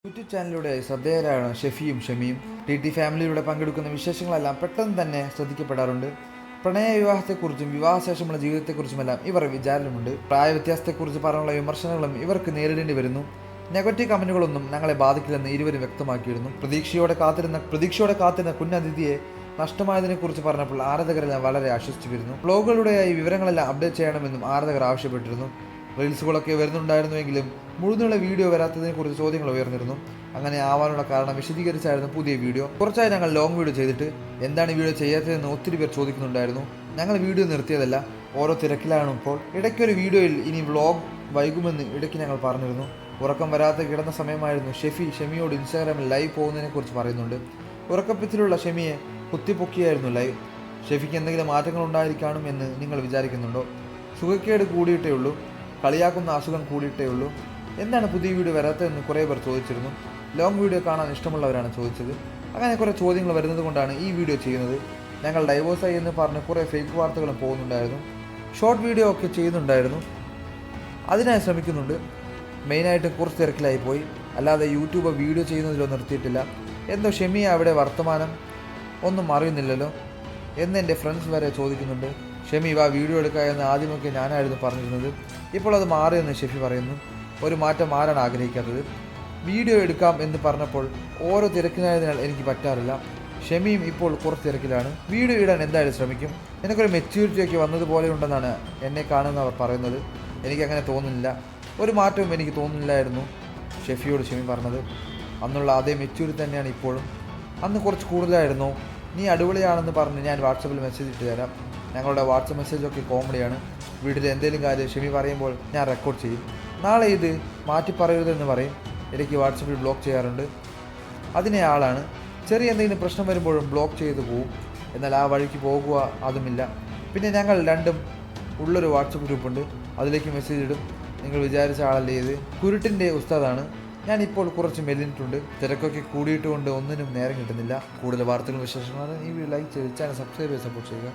YouTube ചാനലിലൂടെ ശ്രദ്ധേയരാണ് ഷെഫിയും ഷമിയും. T ഫാമിലിയിലൂടെ പങ്കെടുക്കുന്ന വിശേഷങ്ങളെല്ലാം പെട്ടെന്ന് തന്നെ ശ്രദ്ധിക്കപ്പെടാറുണ്ട്. പ്രണയ വിവാഹത്തെക്കുറിച്ചും വിവാഹശേഷമുള്ള ജീവിതത്തെക്കുറിച്ചുമെല്ലാം ഇവർ വിചാരമുണ്ട്. പ്രായ വ്യത്യാസത്തെക്കുറിച്ച് പറഞ്ഞുള്ള വിമർശനങ്ങളും ഇവർക്ക് നേരിടേണ്ടി വരുന്നു. നെഗറ്റീവ് കമന്റുകളൊന്നും ഞങ്ങളെ ബാധിക്കില്ലെന്ന് ഇരുവരും വ്യക്തമാക്കിയിരുന്നു. പ്രതീക്ഷയോടെ കാത്തിരുന്ന കുഞ്ഞതിഥിയെ നഷ്ടമായതിനെക്കുറിച്ച് പറഞ്ഞപ്പോൾ ആരാധകരെല്ലാം വളരെ ആശ്വസിച്ചു വരുന്നു. ബ്ലോഗുകളുടെയായി വിവരങ്ങളെല്ലാം അപ്ഡേറ്റ് ചെയ്യണമെന്നും ആരാധകർ ആവശ്യപ്പെട്ടിരുന്നു. റീൽസുകളൊക്കെ വരുന്നുണ്ടായിരുന്നുവെങ്കിലും മുഴുന്നുള്ള വീഡിയോ വരാത്തതിനെക്കുറിച്ച് ചോദ്യങ്ങൾ ഉയർന്നിരുന്നു. അങ്ങനെ ആവാനുള്ള കാരണം വിശദീകരിച്ചായിരുന്നു പുതിയ വീഡിയോ. കുറച്ചായി ഞങ്ങൾ ലോങ് വീഡിയോ ചെയ്തിട്ട് എന്താണ് വീഡിയോ ചെയ്യാത്തതെന്ന് ഒത്തിരി പേർ ചോദിക്കുന്നുണ്ടായിരുന്നു. ഞങ്ങൾ വീഡിയോ നിർത്തിയതല്ല, ഓരോ തിരക്കിലാണ് ഇപ്പോൾ. ഇടയ്ക്കൊരു വീഡിയോയിൽ ഇനി വ്ളോഗ് വൈകുമെന്ന് ഇടയ്ക്ക് ഞങ്ങൾ പറഞ്ഞിരുന്നു. ഉറക്കം വരാതെ കിടന്ന സമയമായിരുന്നു. ഷെമിയോട് ഇൻസ്റ്റാഗ്രാമിൽ ലൈവ് പോകുന്നതിനെക്കുറിച്ച് പറയുന്നുണ്ട്. ഉറക്കപ്പിച്ചിലുള്ള ഷെമിയെ കുത്തിപ്പൊക്കിയായിരുന്നു ലൈവ്. ഷെഫിക്ക് എന്തെങ്കിലും മാറ്റങ്ങൾ ഉണ്ടായിരിക്കണം എന്ന് നിങ്ങൾ വിചാരിക്കുന്നുണ്ടോ? സുഖക്കേട് കൂടിയിട്ടേ ഉള്ളൂ, കളിയാക്കുന്ന അസുഖം കൂടിയിട്ടേ ഉള്ളൂ. എന്താണ് പുതിയ വീഡിയോ വരാത്തതെന്ന് കുറേ പേർ ചോദിച്ചിരുന്നു. ലോങ് വീഡിയോ കാണാൻ ഇഷ്ടമുള്ളവരാണ് ചോദിച്ചത്. അങ്ങനെ കുറേ ചോദ്യങ്ങൾ വരുന്നത് കൊണ്ടാണ് ഈ വീഡിയോ ചെയ്യുന്നത്. ഞങ്ങൾ ഡൈവോഴ്സായി എന്ന് പറഞ്ഞ് കുറേ ഫേക്ക് വാർത്തകളും പോകുന്നുണ്ടായിരുന്നു. ഷോർട്ട് വീഡിയോ ഒക്കെ ചെയ്യുന്നുണ്ടായിരുന്നു, അതിനായി ശ്രമിക്കുന്നുണ്ട്. മെയിനായിട്ട് കുറച്ച് തിരക്കിലായിപ്പോയി, അല്ലാതെ യൂട്യൂബ് വീഡിയോ ചെയ്യുന്നതിലോ നിർത്തിയിട്ടില്ല. എന്തോ ഷെമിയെ അവിടെ വർത്തമാനം ഒന്നും അറിയുന്നില്ലല്ലോ എന്ന് എൻ്റെ ഫ്രണ്ട്സ് വരെ ചോദിക്കുന്നുണ്ട്. ഷെമി വാ വീഡിയോ എടുക്കുക എന്ന് ആദ്യമൊക്കെ ഞാനായിരുന്നു പറഞ്ഞിരുന്നത്, ഇപ്പോൾ അത് മാറിയെന്ന് ഷെഫി പറയുന്നു. ഒരു മാറ്റം ആരാണ് ആഗ്രഹിക്കാത്തത്? വീഡിയോ എടുക്കാം എന്ന് പറഞ്ഞപ്പോൾ ഓരോ തിരക്കിനായതിനാൽ എനിക്ക് പറ്റാറില്ല. ഷെമിയും ഇപ്പോൾ കുറച്ച് തിരക്കിലാണ്. വീഡിയോ ഇടാൻ എന്തായാലും ശ്രമിക്കും. എനിക്കൊരു മെച്യൂരിറ്റി ഒക്കെ വന്നതുപോലെ ഉണ്ടെന്നാണ് എന്നെ കാണുന്നവർ പറയുന്നത്. എനിക്കങ്ങനെ തോന്നുന്നില്ല, ഒരു മാറ്റവും എനിക്ക് തോന്നുന്നില്ലായിരുന്നു ഷെഫിയോട് ഷെമി പറഞ്ഞത്. അന്നുള്ള അതേ മെച്യൂരിറ്റി തന്നെയാണ് ഇപ്പോഴും. അന്ന് കുറച്ച് കൂടുതലായിരുന്നു. നീ അടിപൊളിയാണെന്ന് പറഞ്ഞ് ഞാൻ വാട്സപ്പിൽ മെസ്സേജ് ഇട്ട് തരാം. ഞങ്ങളുടെ വാട്സപ്പ് മെസ്സേജൊക്കെ കോമഡിയാണ്. വീട്ടിൽ എന്തെങ്കിലും കാര്യം ഷെമി പറയുമ്പോൾ ഞാൻ റെക്കോർഡ് ചെയ്യും. നാളെ ഇത് മാറ്റി പറയരുതെന്ന് പറയും. ഇടയ്ക്ക് വാട്സപ്പിൽ ബ്ലോക്ക് ചെയ്യാറുണ്ട്. അതിനെ ആളാണ്. ചെറിയ എന്തെങ്കിലും പ്രശ്നം വരുമ്പോഴും ബ്ലോക്ക് ചെയ്ത് പോവും. എന്നാൽ ആ വഴിക്ക് പോകുക അതുമില്ല. പിന്നെ ഞങ്ങൾ രണ്ടും ഉള്ളൊരു വാട്സപ്പ് ഗ്രൂപ്പുണ്ട്, അതിലേക്ക് മെസ്സേജ് ഇടും. നിങ്ങൾ വിചാരിച്ച ആളല്ലേ ഇത്? കുരുട്ടിൻ്റെ ഉസ്താദാണ്. ഞാനിപ്പോൾ കുറച്ച് മെലിഞ്ഞിട്ടുണ്ട്. തിരക്കൊക്കെ കൂടിയിട്ടുകൊണ്ട് ഒന്നിനും നേരം കിട്ടുന്നില്ല. കൂടുതൽ വാർത്തകളും വിശേഷങ്ങളും ഈ വീഡിയോ ലൈക്ക് ചെയ്ത് ചാനൽ സബ്സ്ക്രൈബ് ചെയ്ത് സപ്പോർട്ട് ചെയ്യുക.